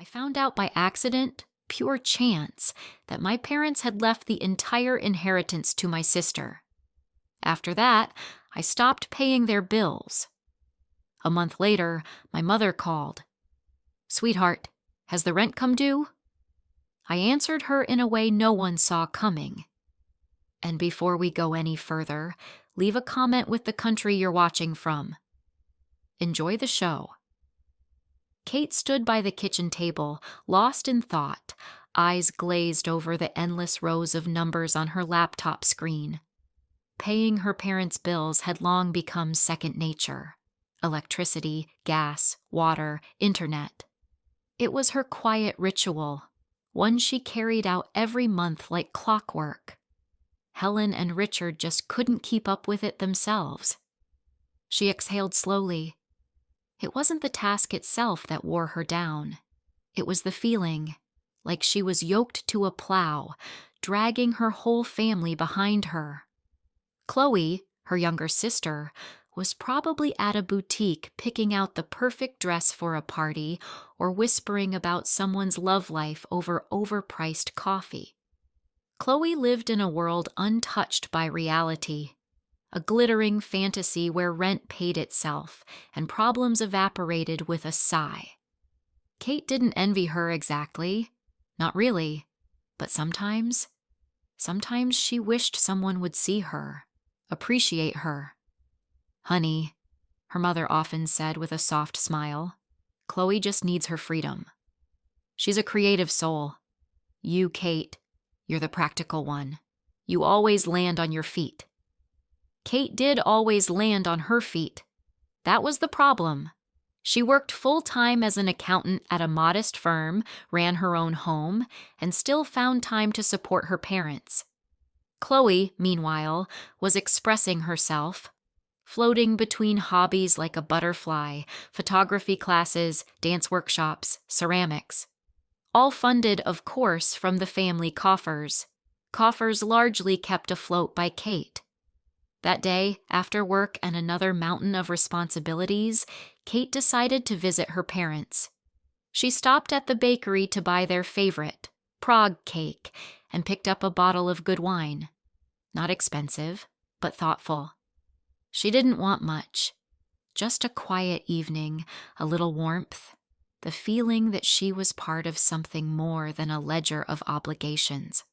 found out by accident, pure chance, that my parents had left the entire inheritance to my sister. After that, I stopped paying their bills. A month later, my mother called. "Sweetheart, has the rent come due?" I answered her in a way no one saw coming. And before we go any further, leave a comment with the country you're watching from. Enjoy the show. Kate stood by the kitchen table, lost in thought, eyes glazed over the endless rows of numbers on her laptop screen. Paying her parents' bills had long become second nature. Electricity, gas, water, internet. It was her quiet ritual, one she carried out every month like clockwork. Helen and Richard just couldn't keep up with it themselves. She exhaled slowly. It wasn't the task itself that wore her down. It was the feeling, like she was yoked to a plow, dragging her whole family behind her. Chloe, her younger sister, was probably at a boutique picking out the perfect dress for a party or whispering about someone's love life over overpriced coffee. Chloe lived in a world untouched by reality, a glittering fantasy where rent paid itself and problems evaporated with a sigh. Kate didn't envy her exactly, not really, but sometimes she wished someone would see her, appreciate her. "Honey," her mother often said with a soft smile, "Chloe just needs her freedom. She's a creative soul. You, Kate, you're the practical one. You always land on your feet." Kate did always land on her feet. That was the problem. She worked full-time as an accountant at a modest firm, ran her own home, and still found time to support her parents. Chloe, meanwhile, was expressing herself, floating between hobbies like a butterfly, photography classes, dance workshops, ceramics. All funded, of course, from the family coffers largely kept afloat by Kate. That day, after work and another mountain of responsibilities, Kate decided to visit her parents. She stopped at the bakery to buy their favorite, Prague cake, and picked up a bottle of good wine. Not expensive, but thoughtful. She didn't want much. Just a quiet evening, a little warmth, the feeling that she was part of something more than a ledger of obligations.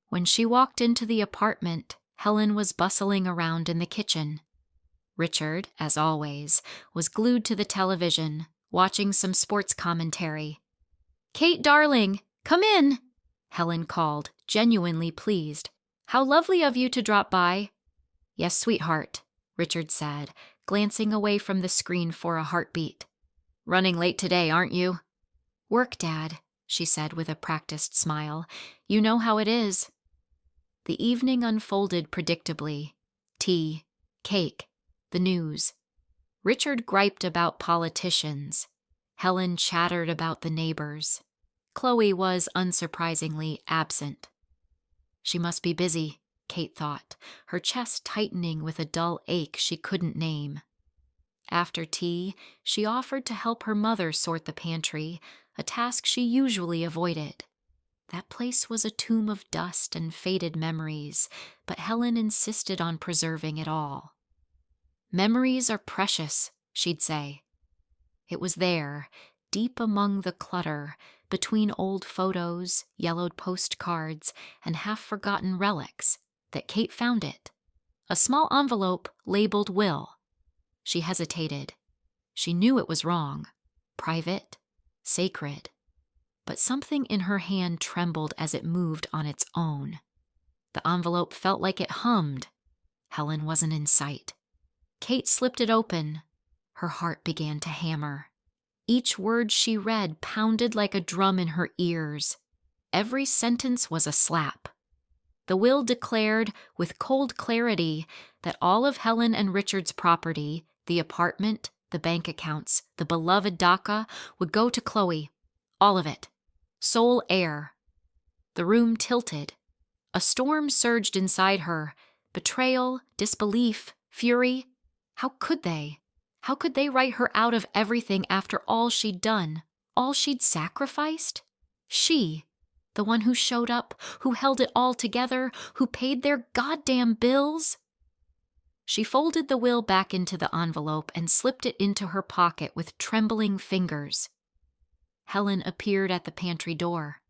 When she walked into the apartment, Helen was bustling around in the kitchen. Richard, as always, was glued to the television, watching some sports commentary. "Kate, darling, come in," Helen called, genuinely pleased. "How lovely of you to drop by." "Yes, sweetheart," Richard said, glancing away from the screen for a heartbeat. "Running late today, aren't you?" "Work, Dad," she said with a practiced smile. "You know how it is." The evening unfolded predictably. Tea, cake, the news. Richard griped about politicians. Helen chattered about the neighbors. Chloe was, unsurprisingly, absent. She must be busy, Kate thought, her chest tightening with a dull ache she couldn't name. After tea, she offered to help her mother sort the pantry, a task she usually avoided. That place was a tomb of dust and faded memories, but Helen insisted on preserving it all. "Memories are precious," she'd say. It was there, deep among the clutter, between old photos, yellowed postcards, and half-forgotten relics, that Kate found it. A small envelope labeled Will. She hesitated. She knew it was wrong, private, sacred. But something in her hand trembled as it moved on its own. The envelope felt like it hummed. Helen wasn't in sight. Kate slipped it open. Her heart began to hammer. Each word she read pounded like a drum in her ears. Every sentence was a slap. The will declared, with cold clarity, that all of Helen and Richard's property, the apartment, the bank accounts, the beloved DACA, would go to Chloe. All of it. Sole heir. The room tilted. A storm surged inside her. Betrayal, disbelief, fury. How could they? How could they write her out of everything after all she'd done? All she'd sacrificed? She, the one who showed up, who held it all together, who paid their goddamn bills? She folded the will back into the envelope and slipped it into her pocket with trembling fingers. Helen appeared at the pantry door.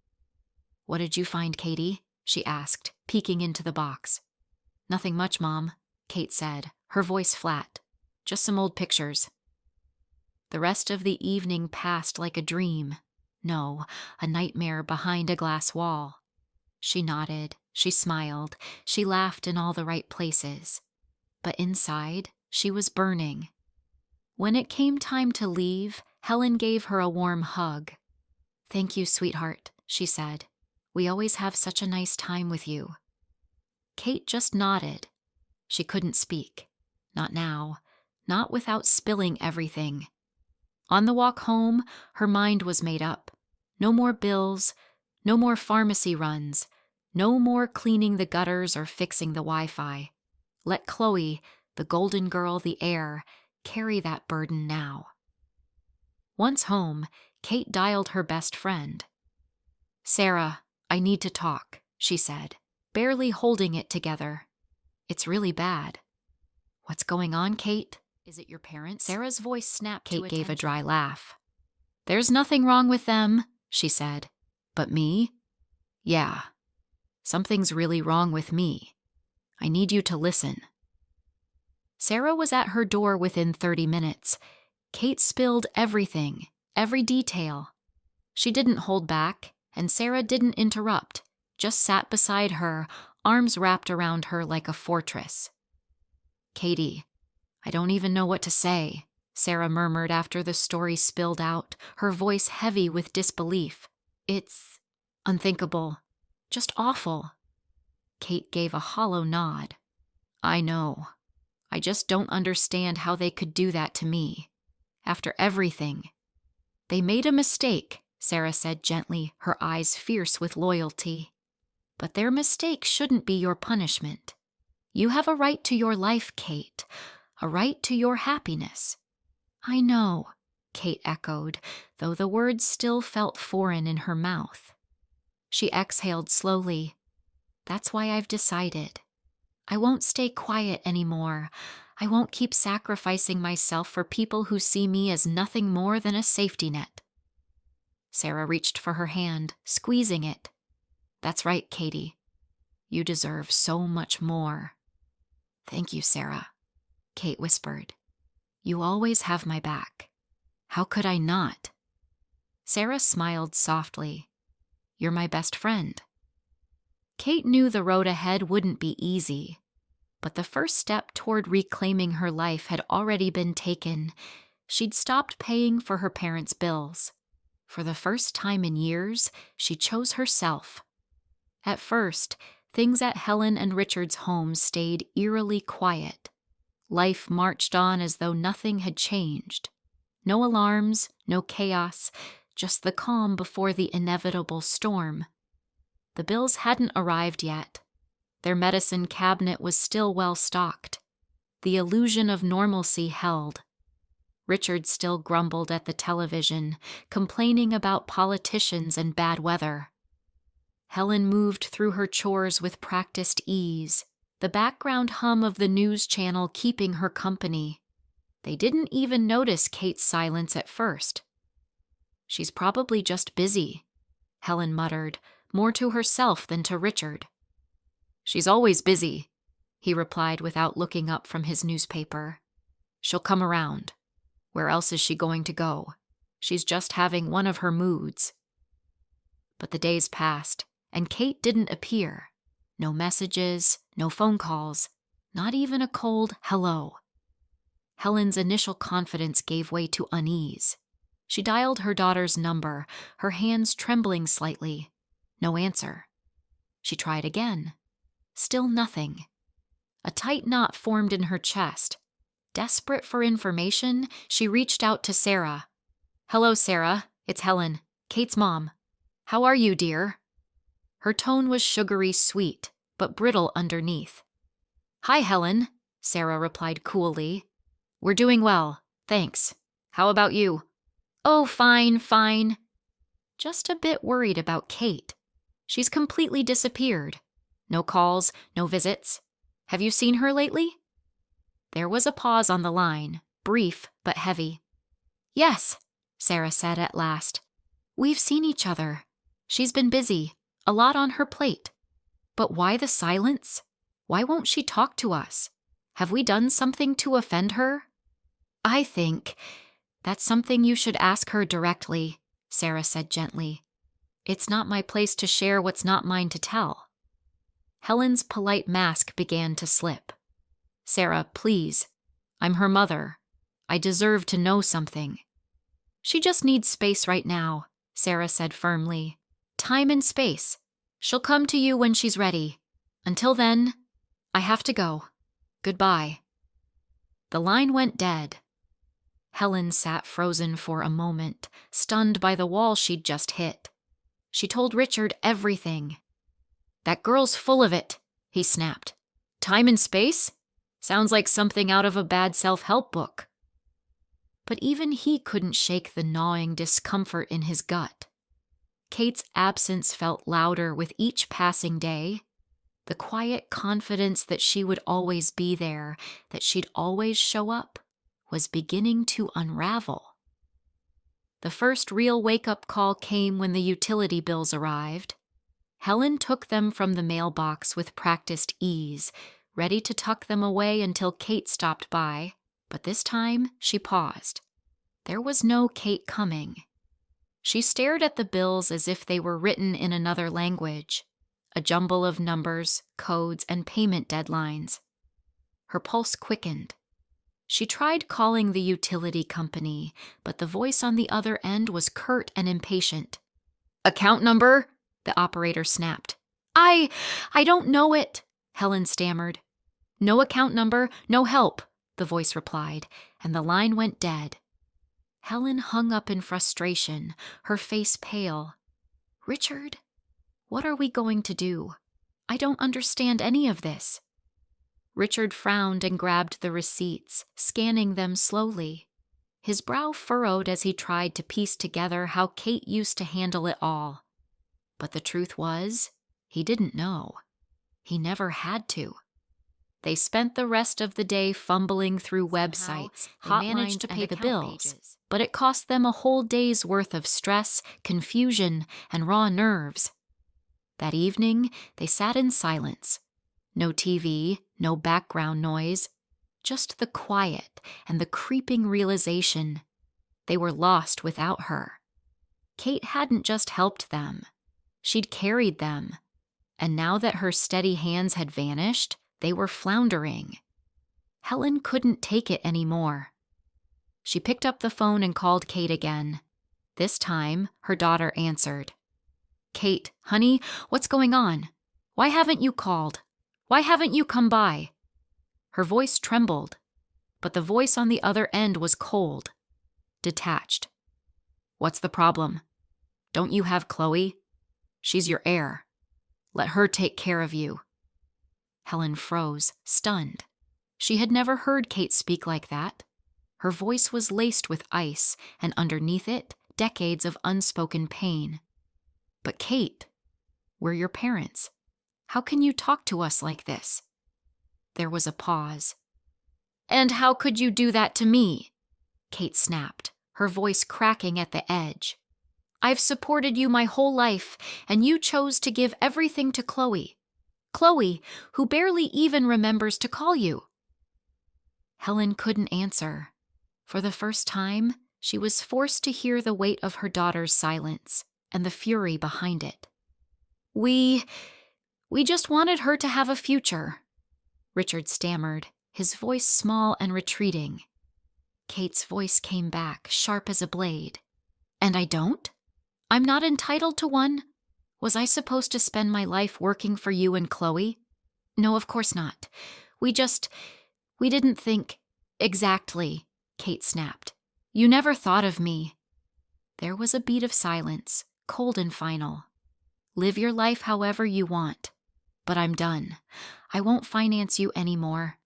"What did you find, Katie?" she asked, peeking into the box. "Nothing much, Mom," Kate said, her voice flat. "Just some old pictures." The rest of the evening passed like a dream. No, a nightmare behind a glass wall. She nodded, she smiled, she laughed in all the right places. But inside, she was burning. When it came time to leave, Helen gave her a warm hug. "Thank you, sweetheart," she said. "We always have such a nice time with you." Kate just nodded. She couldn't speak. Not now. Not without spilling everything. On the walk home, her mind was made up. No more bills, no more pharmacy runs, no more cleaning the gutters or fixing the Wi-Fi. Let Chloe, the golden girl, the heir, carry that burden now. Once home, Kate dialed her best friend. "Sarah, I need to talk," she said, barely holding it together. "It's really bad." "What's going on, Kate? Is it your parents?" Sarah's voice snapped. Kate gave a dry laugh. "There's nothing wrong with them," she said. "But me? Yeah. Something's really wrong with me. I need you to listen." Sarah was at her door within 30 minutes. Kate spilled everything, every detail. She didn't hold back, and Sarah didn't interrupt, just sat beside her, arms wrapped around her like a fortress. "Katie, I don't even know what to say," Sarah murmured after the story spilled out, her voice heavy with disbelief. "It's unthinkable, just awful." Kate gave a hollow nod. "I know. I just don't understand how they could do that to me. After everything." "They made a mistake," Sarah said gently, her eyes fierce with loyalty. "But their mistake shouldn't be your punishment. You have a right to your life, Kate, a right to your happiness." "I know," Kate echoed, though the words still felt foreign in her mouth. She exhaled slowly. "That's why I've decided. I won't stay quiet anymore. I won't keep sacrificing myself for people who see me as nothing more than a safety net." Sarah reached for her hand, squeezing it. "That's right, Katie. You deserve so much more." "Thank you, Sarah," Kate whispered. "You always have my back. How could I not?" Sarah smiled softly. "You're my best friend." Kate knew the road ahead wouldn't be easy, but the first step toward reclaiming her life had already been taken. She'd stopped paying for her parents' bills. For the first time in years, she chose herself. At first, things at Helen and Richard's home stayed eerily quiet. Life marched on as though nothing had changed. No alarms, no chaos, just the calm before the inevitable storm. The bills hadn't arrived yet. Their medicine cabinet was still well stocked. The illusion of normalcy held. Richard still grumbled at the television, complaining about politicians and bad weather. Helen moved through her chores with practiced ease, the background hum of the news channel keeping her company. They didn't even notice Kate's silence at first. "She's probably just busy," Helen muttered, more to herself than to Richard. "She's always busy," he replied without looking up from his newspaper. "She'll come around. Where else is she going to go? She's just having one of her moods." But the days passed, and Kate didn't appear. No messages, no phone calls, not even a cold hello. Helen's initial confidence gave way to unease. She dialed her daughter's number, her hands trembling slightly. No answer. She tried again. Still nothing. A tight knot formed in her chest. Desperate for information, she reached out to Sarah. "Hello, Sarah. It's Helen, Kate's mom. How are you, dear?" Her tone was sugary sweet, but brittle underneath. "Hi, Helen," Sarah replied coolly. "We're doing well, thanks. How about you?" Oh, fine, fine. Just a bit worried about Kate. She's completely disappeared. No calls, no visits. Have you seen her lately? There was a pause on the line, brief but heavy. Yes, Sarah said at last. We've seen each other. She's been busy, a lot on her plate. But why the silence? Why won't she talk to us? Have we done something to offend her? I think that's something you should ask her directly, Sarah said gently. It's not my place to share what's not mine to tell. Helen's polite mask began to slip. Sarah, please. I'm her mother. I deserve to know something. She just needs space right now, Sarah said firmly. Time and space. She'll come to you when she's ready. Until then, I have to go. Goodbye. The line went dead. Helen sat frozen for a moment, stunned by the wall she'd just hit. She told Richard everything. That girl's full of it, he snapped. Time and space? Sounds like something out of a bad self-help book. But even he couldn't shake the gnawing discomfort in his gut. Kate's absence felt louder with each passing day. The quiet confidence that she would always be there, that she'd always show up, was beginning to unravel. The first real wake-up call came when the utility bills arrived. Helen took them from the mailbox with practiced ease, ready to tuck them away until Kate stopped by, but this time she paused. There was no Kate coming. She stared at the bills as if they were written in another language, a jumble of numbers, codes, and payment deadlines. Her pulse quickened. She tried calling the utility company, but the voice on the other end was curt and impatient. Account number? The operator snapped. I don't know it, Helen stammered. No account number, no help, the voice replied, and the line went dead. Helen hung up in frustration, her face pale. Richard, what are we going to do? I don't understand any of this. Richard frowned and grabbed the receipts, scanning them slowly. His brow furrowed as he tried to piece together how Kate used to handle it all. But the truth was, he didn't know. He never had to. They spent the rest of the day fumbling through websites, hotlines, to pay the bills, but it cost them a whole day's worth of stress, confusion, and raw nerves. That evening, they sat in silence. No TV, no background noise, just the quiet and the creeping realization they were lost without her. Kate hadn't just helped them. She'd carried them, and now that her steady hands had vanished, they were floundering. Helen couldn't take it anymore. She picked up the phone and called Kate again. This time, her daughter answered. Kate, honey, what's going on? Why haven't you called? Why haven't you come by? Her voice trembled, but the voice on the other end was cold, detached. What's the problem? Don't you have Chloe? She's your heir. Let her take care of you. Helen froze, stunned. She had never heard Kate speak like that. Her voice was laced with ice, and underneath it, decades of unspoken pain. But Kate, we're your parents. How can you talk to us like this? There was a pause. And how could you do that to me? Kate snapped, her voice cracking at the edge. I've supported you my whole life, and you chose to give everything to Chloe. Chloe, who barely even remembers to call you. Helen couldn't answer. For the first time, she was forced to hear the weight of her daughter's silence and the fury behind it. We just wanted her to have a future, Richard stammered, his voice small and retreating. Kate's voice came back, sharp as a blade. And I don't? I'm not entitled to one? Was I supposed to spend my life working for you and Chloe? No, of course not. We didn't think. Exactly, Kate snapped. You never thought of me. There was a beat of silence, cold and final. Live your life however you want. But I'm done. I won't finance you anymore.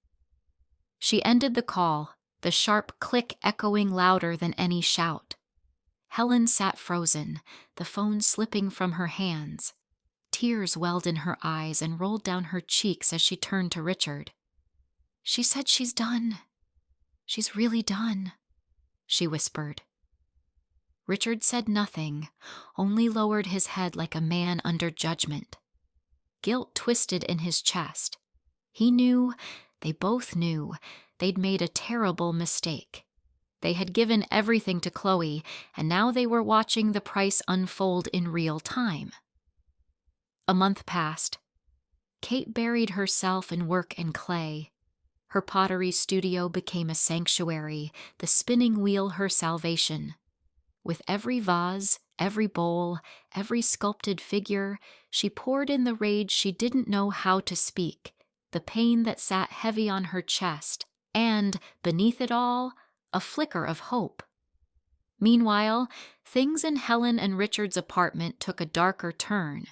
She ended the call, the sharp click echoing louder than any shout. Helen sat frozen, the phone slipping from her hands. Tears welled in her eyes and rolled down her cheeks as she turned to Richard. "She said she's done. She's really done," she whispered. Richard said nothing, only lowered his head like a man under judgment. Guilt twisted in his chest. He knew, they both knew, they'd made a terrible mistake. They had given everything to Chloe, and now they were watching the price unfold in real time. A month passed. Kate buried herself in work and clay. Her pottery studio became a sanctuary, the spinning wheel her salvation. With every vase, every bowl, every sculpted figure, she poured in the rage she didn't know how to speak, the pain that sat heavy on her chest, and, beneath it all, a flicker of hope. Meanwhile, things in Helen and Richard's apartment took a darker turn.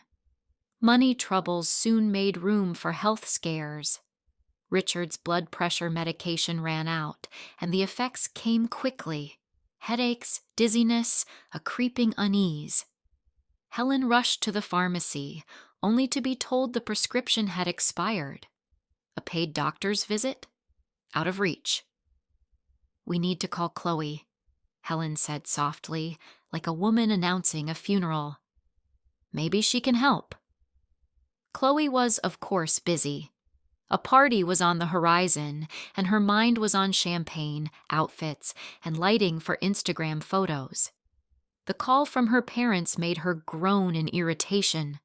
Money troubles soon made room for health scares. Richard's blood pressure medication ran out, and the effects came quickly. Headaches, dizziness, a creeping unease. Helen rushed to the pharmacy, only to be told the prescription had expired. A paid doctor's visit? Out of reach. "We need to call Chloe," Helen said softly, like a woman announcing a funeral. "Maybe she can help." Chloe was, of course, busy. A party was on the horizon, and her mind was on champagne, outfits, and lighting for Instagram photos. The call from her parents made her groan in irritation.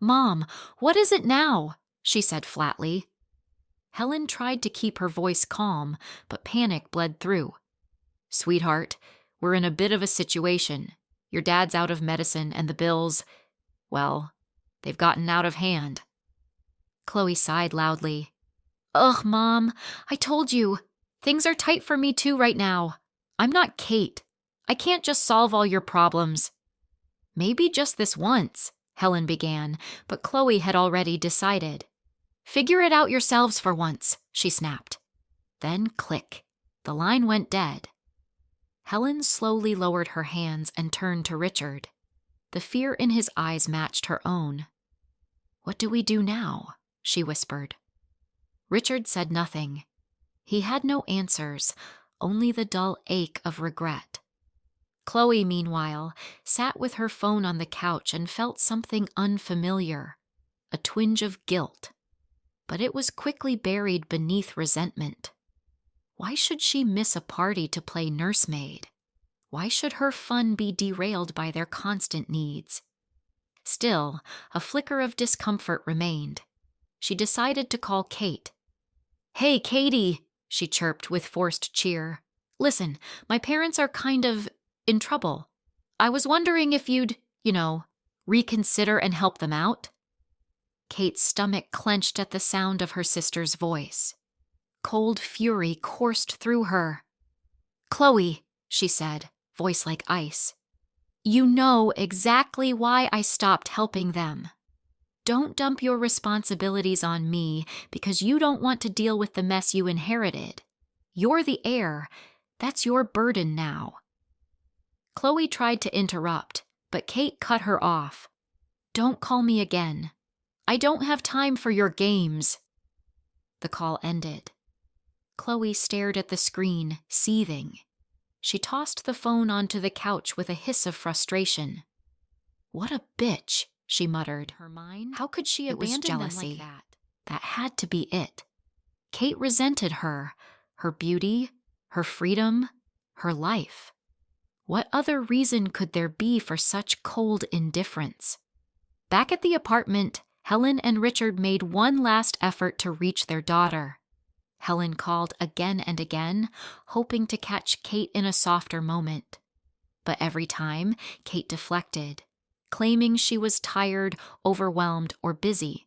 "Mom, what is it now?" she said flatly. Helen tried to keep her voice calm, but panic bled through. "Sweetheart, we're in a bit of a situation. Your dad's out of medicine, and the bills, well, they've gotten out of hand." Chloe sighed loudly. "Ugh, Mom, I told you. Things are tight for me too right now. I'm not Kate. I can't just solve all your problems." "Maybe just this once," Helen began, but Chloe had already decided. "Figure it out yourselves for once," she snapped. Then click. The line went dead. Helen slowly lowered her hands and turned to Richard. The fear in his eyes matched her own. "What do we do now?" she whispered. Richard said nothing. He had no answers, only the dull ache of regret. Chloe, meanwhile, sat with her phone on the couch and felt something unfamiliar, a twinge of guilt. But it was quickly buried beneath resentment. Why should she miss a party to play nursemaid? Why should her fun be derailed by their constant needs? Still, a flicker of discomfort remained. She decided to call Kate. "Hey, Katie," she chirped with forced cheer. "Listen, my parents are kind of in trouble. I was wondering if you'd, reconsider and help them out." Kate's stomach clenched at the sound of her sister's voice. Cold fury coursed through her. "Chloe," she said, voice like ice, "you know exactly why I stopped helping them. Don't dump your responsibilities on me because you don't want to deal with the mess you inherited. You're the heir. That's your burden now." Chloe tried to interrupt, but Kate cut her off. "Don't call me again. I don't have time for your games." The call ended. Chloe stared at the screen, seething. She tossed the phone onto the couch with a hiss of frustration. "What a bitch," she muttered. Her mind? How could she abandon jealousy? Them like that? That had to be it. Kate resented her beauty, her freedom, her life. What other reason could there be for such cold indifference? Back at the apartment, Helen and Richard made one last effort to reach their daughter. Helen called again and again, hoping to catch Kate in a softer moment. But every time, Kate deflected, claiming she was tired, overwhelmed, or busy.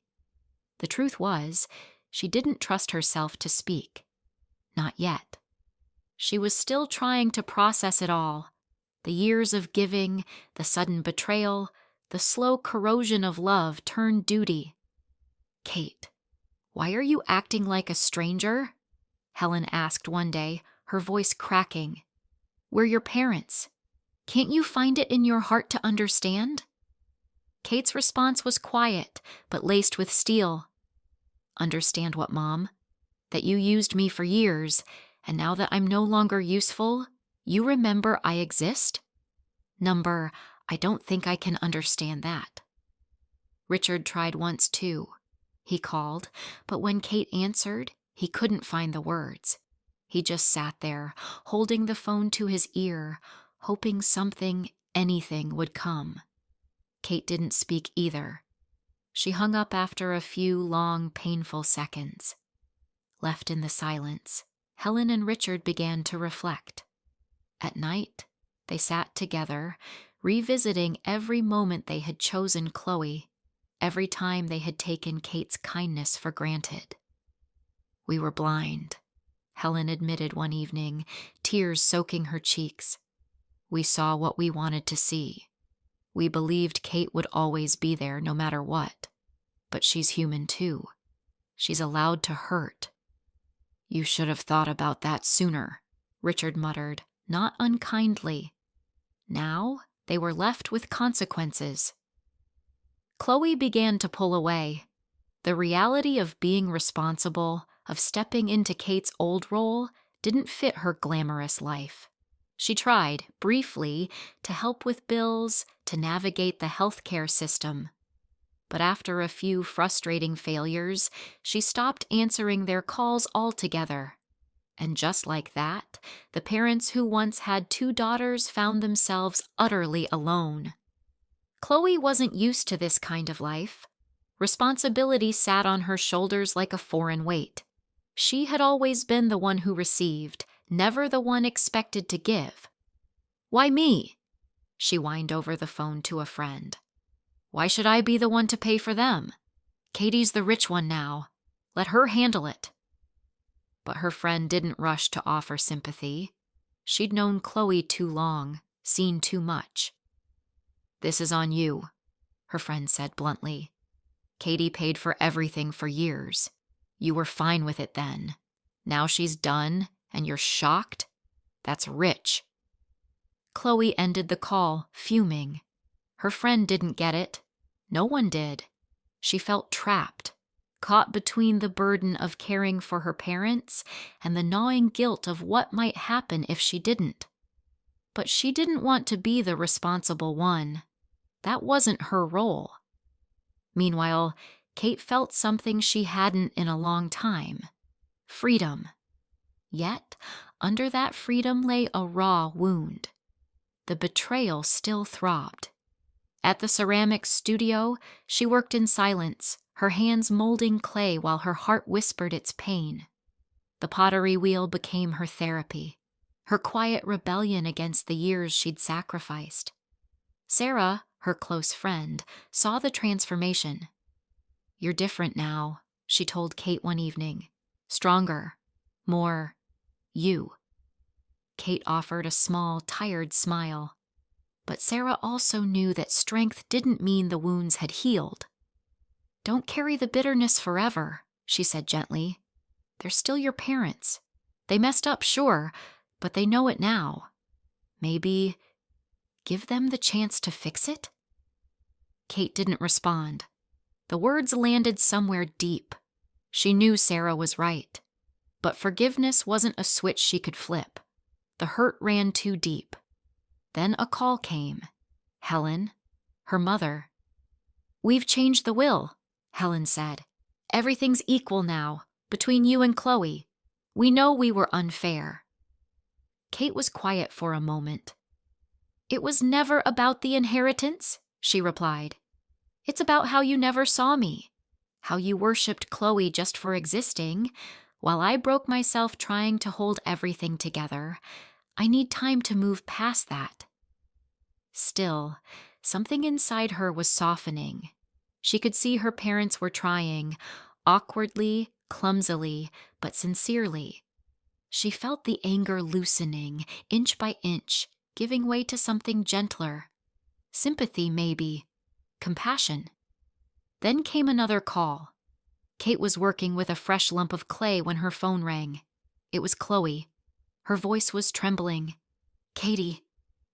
The truth was, she didn't trust herself to speak. Not yet. She was still trying to process it all. The years of giving, the sudden betrayal, the slow corrosion of love turned duty. "Kate, why are you acting like a stranger?" Helen asked one day, her voice cracking. "We're your parents. Can't you find it in your heart to understand?" Kate's response was quiet, but laced with steel. "Understand what, Mom? That you used me for years, and now that I'm no longer useful, you remember I exist? Number, I don't think I can understand that." Richard tried once too. He called, but when Kate answered, he couldn't find the words. He just sat there, holding the phone to his ear, hoping something, anything would come. Kate didn't speak either. She hung up after a few long, painful seconds. Left in the silence, Helen and Richard began to reflect. At night, they sat together, revisiting every moment they had chosen Chloe, every time they had taken Kate's kindness for granted. "We were blind," Helen admitted one evening, tears soaking her cheeks. "We saw what we wanted to see. We believed Kate would always be there no matter what. But she's human too. She's allowed to hurt." "You should have thought about that sooner," Richard muttered, not unkindly. Now they were left with consequences. Chloe began to pull away. The reality of being responsible, of stepping into Kate's old role, didn't fit her glamorous life. She tried, briefly, to help with bills, to navigate the healthcare system. But after a few frustrating failures, she stopped answering their calls altogether. And just like that, the parents who once had 2 daughters found themselves utterly alone. Chloe wasn't used to this kind of life. Responsibility sat on her shoulders like a foreign weight. She had always been the one who received, never the one expected to give. "Why me?" she whined over the phone to a friend. "Why should I be the one to pay for them? Katie's the rich one now. Let her handle it." But her friend didn't rush to offer sympathy. She'd known Chloe too long, seen too much. "This is on you," her friend said bluntly. "Katie paid for everything for years. You were fine with it then. Now she's done, and you're shocked? That's rich." Chloe ended the call, fuming. Her friend didn't get it. No one did. She felt trapped, caught between the burden of caring for her parents and the gnawing guilt of what might happen if she didn't. But she didn't want to be the responsible one. That wasn't her role. Meanwhile, Kate felt something she hadn't in a long time: freedom. Yet, under that freedom lay a raw wound. The betrayal still throbbed. At the ceramics studio, she worked in silence, her hands molding clay while her heart whispered its pain. The pottery wheel became her therapy, her quiet rebellion against the years she'd sacrificed. Sarah, her close friend, saw the transformation. "You're different now," she told Kate one evening. "Stronger, more you." Kate offered a small, tired smile. But Sarah also knew that strength didn't mean the wounds had healed. "Don't carry the bitterness forever," she said gently. "They're still your parents. They messed up, sure, but they know it now. Maybe give them the chance to fix it?" Kate didn't respond. The words landed somewhere deep. She knew Sarah was right. But forgiveness wasn't a switch she could flip. The hurt ran too deep. Then a call came. Helen, her mother. "We've changed the will," Helen said. "Everything's equal now, between you and Chloe. We know we were unfair." Kate was quiet for a moment. "It was never about the inheritance," she replied. "It's about how you never saw me, how you worshipped Chloe just for existing, while I broke myself trying to hold everything together. I need time to move past that." Still, something inside her was softening. She could see her parents were trying, awkwardly, clumsily, but sincerely. She felt the anger loosening, inch by inch, giving way to something gentler. Sympathy, maybe. Compassion. Then came another call. Kate was working with a fresh lump of clay when her phone rang. It was Chloe. Her voice was trembling. "Katie,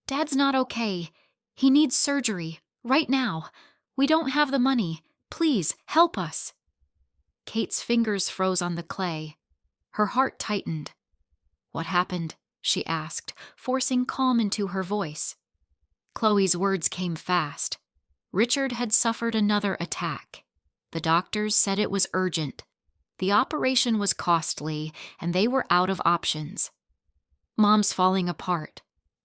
Dad's not okay. He needs surgery, right now. We don't have the money. Please, help us." Kate's fingers froze on the clay. Her heart tightened. "What happened?" she asked, forcing calm into her voice. Chloe's words came fast. Richard had suffered another attack. The doctors said it was urgent. The operation was costly, and they were out of options. "Mom's falling apart.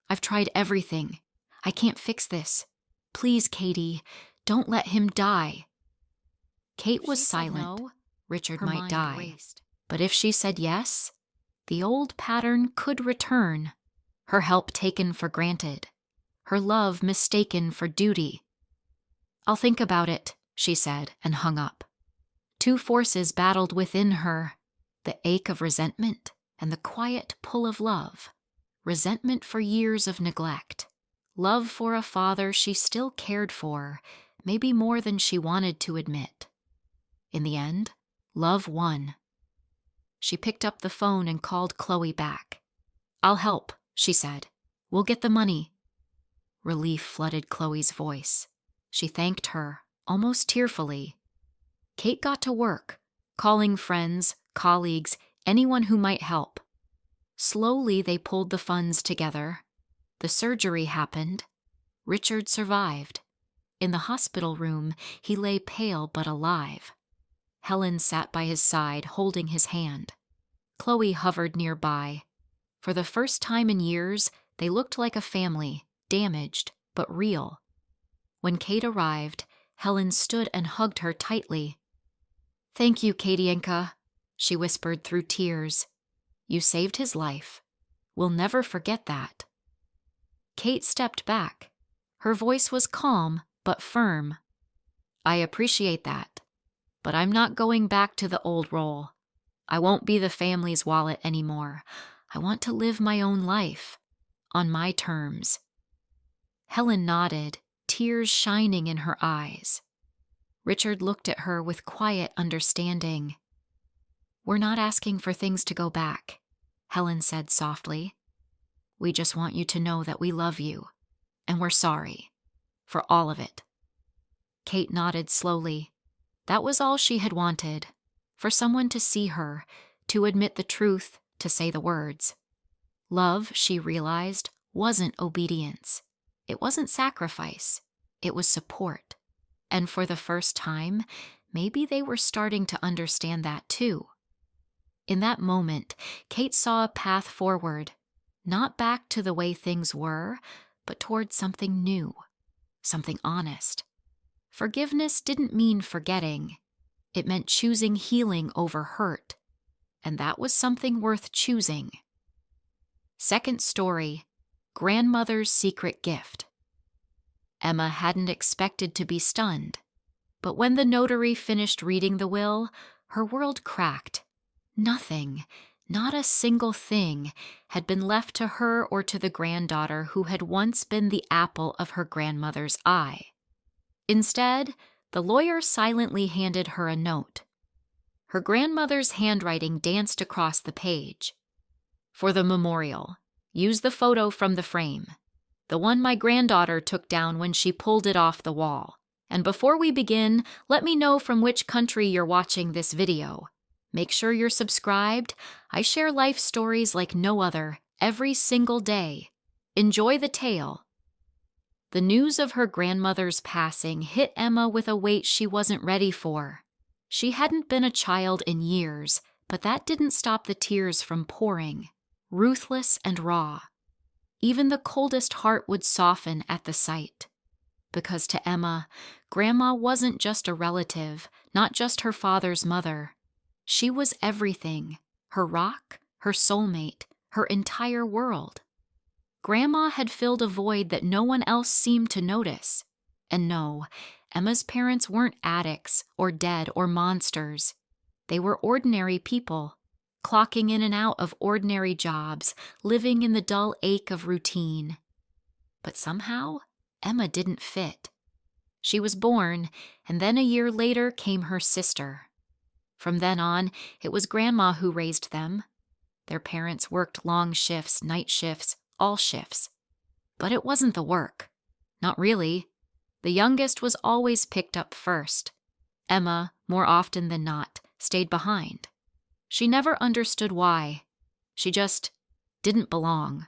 I've tried everything. I can't fix this. Please, Katie, don't let him die." Kate was silent. No, Richard might die. Raced. But if she said yes, the old pattern could return. Her help taken for granted. Her love mistaken for duty. "I'll think about it," she said, and hung up. Two forces battled within her, the ache of resentment and the quiet pull of love. Resentment for years of neglect. Love for a father she still cared for, maybe more than she wanted to admit. In the end, love won. She picked up the phone and called Chloe back. "I'll help," she said. "We'll get the money." Relief flooded Chloe's voice. She thanked her, almost tearfully. Kate got to work, calling friends, colleagues, anyone who might help. Slowly they pulled the funds together. The surgery happened. Richard survived. In the hospital room, he lay pale but alive. Helen sat by his side, holding his hand. Chloe hovered nearby. For the first time in years, they looked like a family, damaged but real. When Kate arrived, Helen stood and hugged her tightly. "Thank you, Katienka," she whispered through tears. "You saved his life. We'll never forget that." Kate stepped back. Her voice was calm but firm. "I appreciate that, but I'm not going back to the old role. I won't be the family's wallet anymore. I want to live my own life, on my terms." Helen nodded, tears shining in her eyes. Richard looked at her with quiet understanding. "We're not asking for things to go back," Helen said softly. "We just want you to know that we love you, and we're sorry. For all of it." Kate nodded slowly. That was all she had wanted. For someone to see her, to admit the truth, to say the words. Love, she realized, wasn't obedience. It wasn't sacrifice. It was support. And for the first time, maybe they were starting to understand that too. In that moment, Kate saw a path forward, not back to the way things were, but toward something new, something honest. Forgiveness didn't mean forgetting. It meant choosing healing over hurt. And that was something worth choosing. Second story, Grandmother's Secret Gift. Emma hadn't expected to be stunned. But when the notary finished reading the will, her world cracked. Nothing, not a single thing, had been left to her or to the granddaughter who had once been the apple of her grandmother's eye. Instead, the lawyer silently handed her a note. Her grandmother's handwriting danced across the page. "For the memorial, use the photo from the frame, the one my granddaughter took down when she pulled it off the wall. And before we begin, let me know from which country you're watching this video. Make sure you're subscribed. I share life stories like no other, every single day. Enjoy the tale." The news of her grandmother's passing hit Emma with a weight she wasn't ready for. She hadn't been a child in years, but that didn't stop the tears from pouring, ruthless and raw. Even the coldest heart would soften at the sight. Because to Emma, Grandma wasn't just a relative, not just her father's mother. She was everything, her rock, her soulmate, her entire world. Grandma had filled a void that no one else seemed to notice. And no, Emma's parents weren't addicts or dead or monsters. They were ordinary people, clocking in and out of ordinary jobs, living in the dull ache of routine. But somehow, Emma didn't fit. She was born, and then a year later came her sister. From then on, it was Grandma who raised them. Their parents worked long shifts, night shifts, all shifts. But it wasn't the work. Not really. The youngest was always picked up first. Emma, more often than not, stayed behind. She never understood why. She just didn't belong.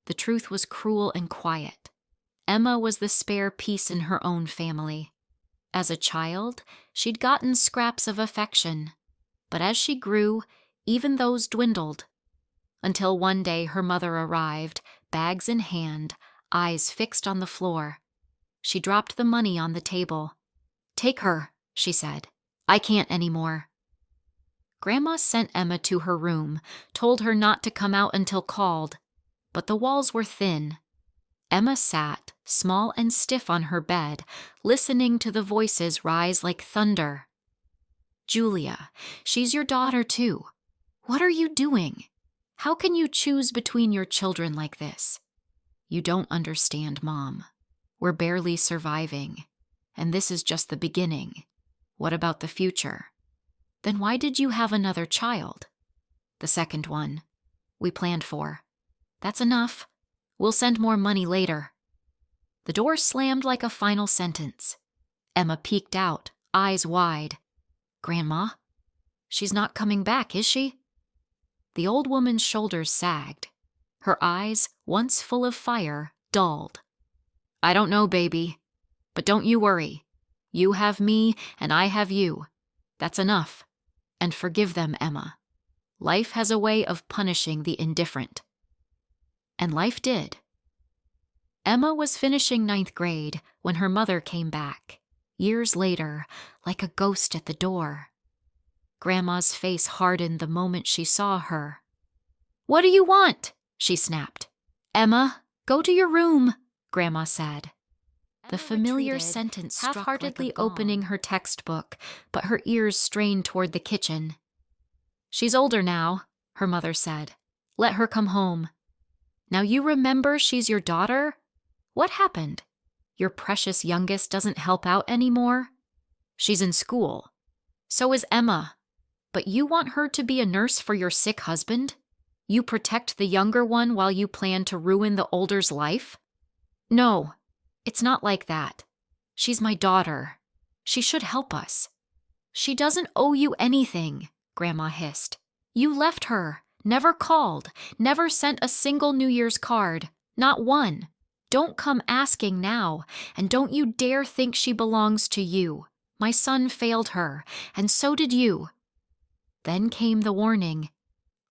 The truth was cruel and quiet. Emma was the spare piece in her own family. As a child, she'd gotten scraps of affection. But as she grew, even those dwindled. Until one day her mother arrived, bags in hand, eyes fixed on the floor. She dropped the money on the table. "Take her," she said. "I can't anymore." Grandma sent Emma to her room, told her not to come out until called. But the walls were thin. Emma sat, small and stiff on her bed, listening to the voices rise like thunder. "Julia, she's your daughter too. What are you doing? How can you choose between your children like this? You don't understand, Mom. We're barely surviving, and this is just the beginning. What about the future? Then why did you have another child?" "The second one. We planned for." "That's enough. We'll send more money later." The door slammed like a final sentence. Emma peeked out, eyes wide. "Grandma? She's not coming back, is she?" The old woman's shoulders sagged. Her eyes, once full of fire, dulled. "I don't know, baby. But don't you worry. You have me, and I have you. That's enough. And forgive them, Emma. Life has a way of punishing the indifferent." And life did. Emma was finishing 9th grade when her mother came back, years later, like a ghost at the door. Grandma's face hardened the moment she saw her. "What do you want?" she snapped. "Emma, go to your room," Grandma said. The familiar sentence half-heartedly opening her textbook, but her ears strained toward the kitchen. "She's older now," her mother said. "Let her come home. Now you remember she's your daughter? What happened? Your precious youngest doesn't help out anymore? She's in school. So is Emma. But you want her to be a nurse for your sick husband? You protect the younger one while you plan to ruin the older's life? No, it's not like that. She's my daughter. She should help us." "She doesn't owe you anything," Grandma hissed. "You left her, never called, never sent a single New Year's card, not one. Don't come asking now, and don't you dare think she belongs to you. My son failed her, and so did you." Then came the warning.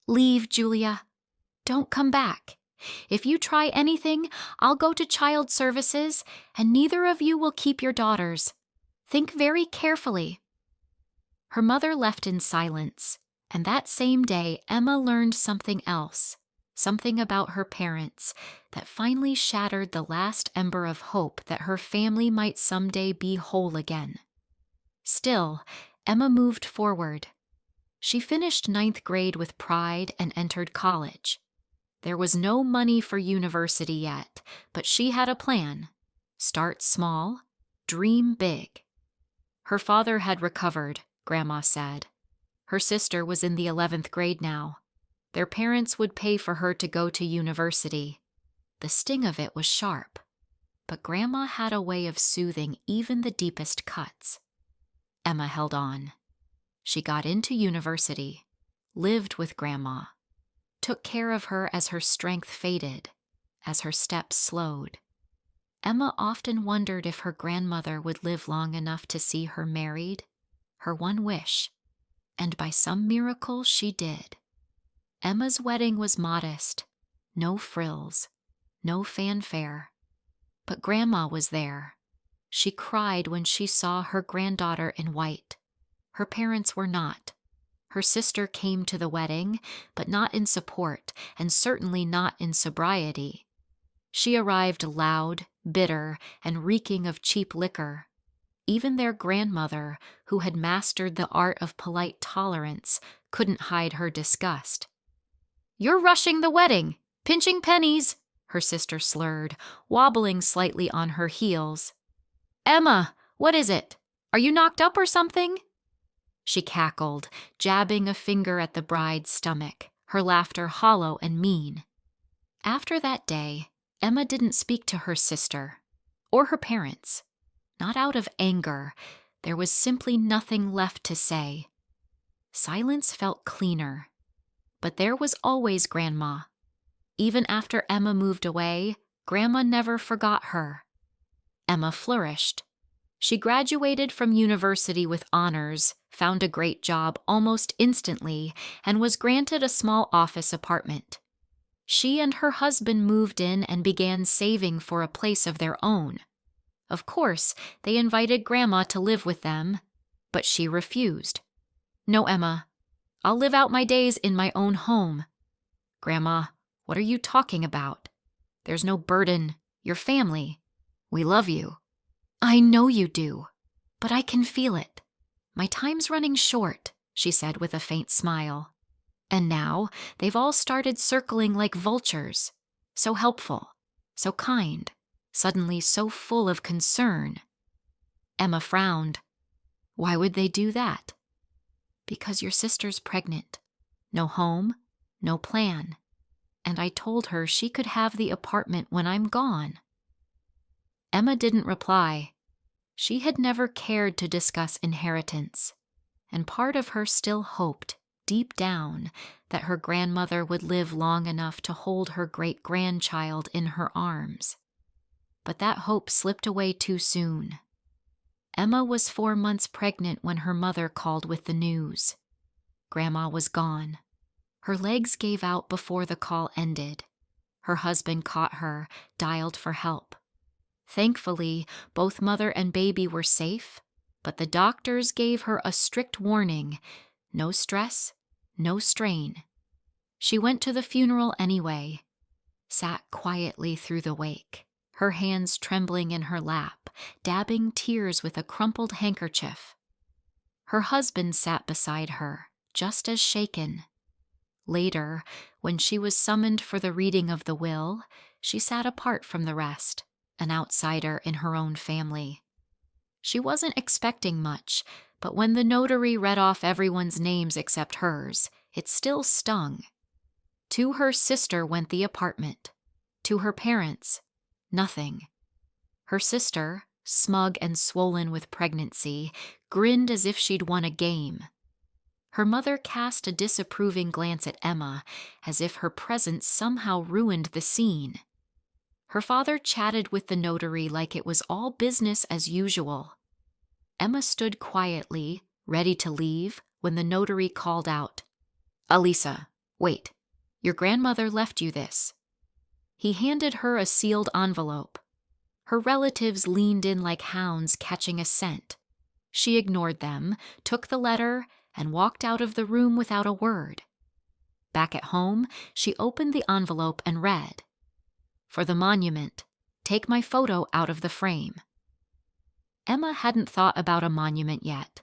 "Leave, Julia. Don't come back. If you try anything, I'll go to child services, and neither of you will keep your daughters. Think very carefully." Her mother left in silence, and that same day Emma learned something else, something about her parents, that finally shattered the last ember of hope that her family might someday be whole again. Still, Emma moved forward. She finished 9th grade with pride and entered college. There was no money for university yet, but she had a plan. Start small, dream big. Her father had recovered, Grandma said. Her sister was in the 11th grade now. Their parents would pay for her to go to university. The sting of it was sharp, but Grandma had a way of soothing even the deepest cuts. Emma held on. She got into university, lived with Grandma, took care of her as her strength faded, as her steps slowed. Emma often wondered if her grandmother would live long enough to see her married, her one wish, and by some miracle she did. Emma's wedding was modest, no frills, no fanfare. But Grandma was there. She cried when she saw her granddaughter in white. Her parents were not. Her sister came to the wedding, but not in support, and certainly not in sobriety. She arrived loud, bitter, and reeking of cheap liquor. Even their grandmother, who had mastered the art of polite tolerance, couldn't hide her disgust. "You're rushing the wedding, pinching pennies," her sister slurred, wobbling slightly on her heels. "Emma, what is it? Are you knocked up or something?" She cackled, jabbing a finger at the bride's stomach, her laughter hollow and mean. After that day, Emma didn't speak to her sister or her parents. Not out of anger. There was simply nothing left to say. Silence felt cleaner. But there was always Grandma. Even after Emma moved away, Grandma never forgot her. Emma flourished. She graduated from university with honors, found a great job almost instantly, and was granted a small office apartment. She and her husband moved in and began saving for a place of their own. Of course, they invited Grandma to live with them, but she refused. "No, Emma. I'll live out my days in my own home." "Grandma, what are you talking about? There's no burden. You're family. We love you." "I know you do, but I can feel it. My time's running short," she said with a faint smile. "And now they've all started circling like vultures. So helpful, so kind, suddenly so full of concern." Emma frowned. "Why would they do that?" "Because your sister's pregnant. No home, no plan. And I told her she could have the apartment when I'm gone." Emma didn't reply. She had never cared to discuss inheritance, and part of her still hoped, deep down, that her grandmother would live long enough to hold her great-grandchild in her arms. But that hope slipped away too soon. Emma was 4 months pregnant when her mother called with the news. Grandma was gone. Her legs gave out before the call ended. Her husband caught her, dialed for help. Thankfully, both mother and baby were safe, but the doctors gave her a strict warning: no stress, no strain. She went to the funeral anyway, sat quietly through the wake, her hands trembling in her lap, dabbing tears with a crumpled handkerchief. Her husband sat beside her, just as shaken. Later, when she was summoned for the reading of the will, she sat apart from the rest, an outsider in her own family. She wasn't expecting much, but when the notary read off everyone's names except hers, it still stung. To her sister went the apartment. To her parents, nothing. Her sister, smug and swollen with pregnancy, grinned as if she'd won a game. Her mother cast a disapproving glance at Emma, as if her presence somehow ruined the scene. Her father chatted with the notary like it was all business as usual. Emma stood quietly, ready to leave, when the notary called out, "Alisa, wait. Your grandmother left you this." He handed her a sealed envelope. Her relatives leaned in like hounds catching a scent. She ignored them, took the letter, and walked out of the room without a word. Back at home, she opened the envelope and read, "For the monument, take my photo out of the frame." Emma hadn't thought about a monument yet,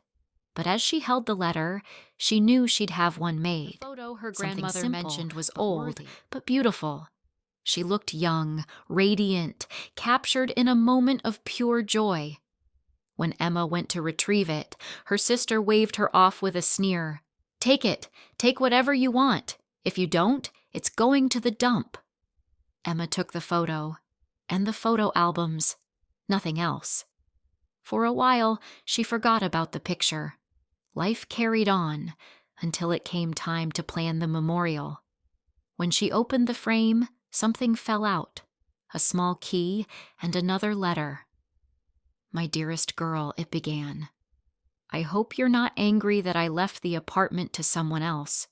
but as she held the letter, she knew she'd have one made. The photo her grandmother mentioned was old, but beautiful. She looked young, radiant, captured in a moment of pure joy. When Emma went to retrieve it, her sister waved her off with a sneer. "Take it. Take whatever you want. If you don't, it's going to the dump." Emma took the photo, and the photo albums. Nothing else. For a while, she forgot about the picture. Life carried on, until it came time to plan the memorial. When she opened the frame, something fell out. A small key and another letter. "My dearest girl," it began. "I hope you're not angry that I left the apartment to someone else.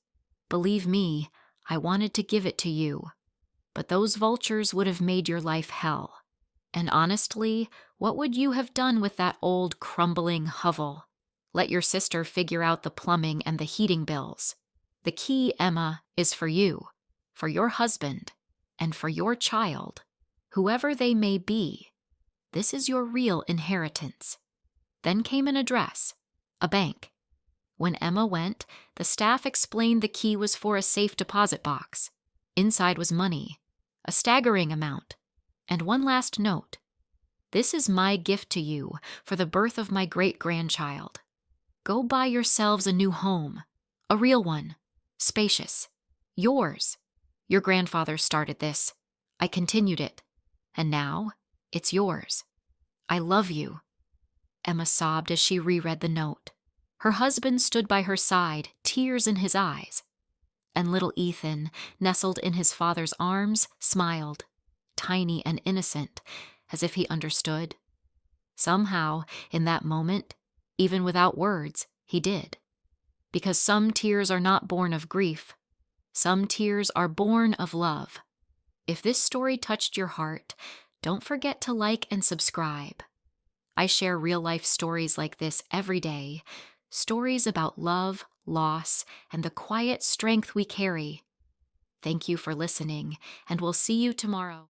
Believe me, I wanted to give it to you. But those vultures would have made your life hell. And honestly, what would you have done with that old crumbling hovel? Let your sister figure out the plumbing and the heating bills. The key, Emma, is for you, for your husband, and for your child, whoever they may be. This is your real inheritance." Then came an address, a bank. When Emma went, the staff explained the key was for a safe deposit box. Inside was money, a staggering amount, and one last note. "This is my gift to you for the birth of my great-grandchild. Go buy yourselves a new home, a real one, spacious, yours. Your grandfather started this. I continued it. And now, it's yours. I love you." Emma sobbed as she reread the note. Her husband stood by her side, tears in his eyes. And little Ethan, nestled in his father's arms, smiled, tiny and innocent, as if he understood. Somehow, in that moment, even without words, he did. Because some tears are not born of grief. Some tears are born of love. If this story touched your heart, don't forget to like and subscribe. I share real-life stories like this every day, stories about love, loss, and the quiet strength we carry. Thank you for listening, and we'll see you tomorrow.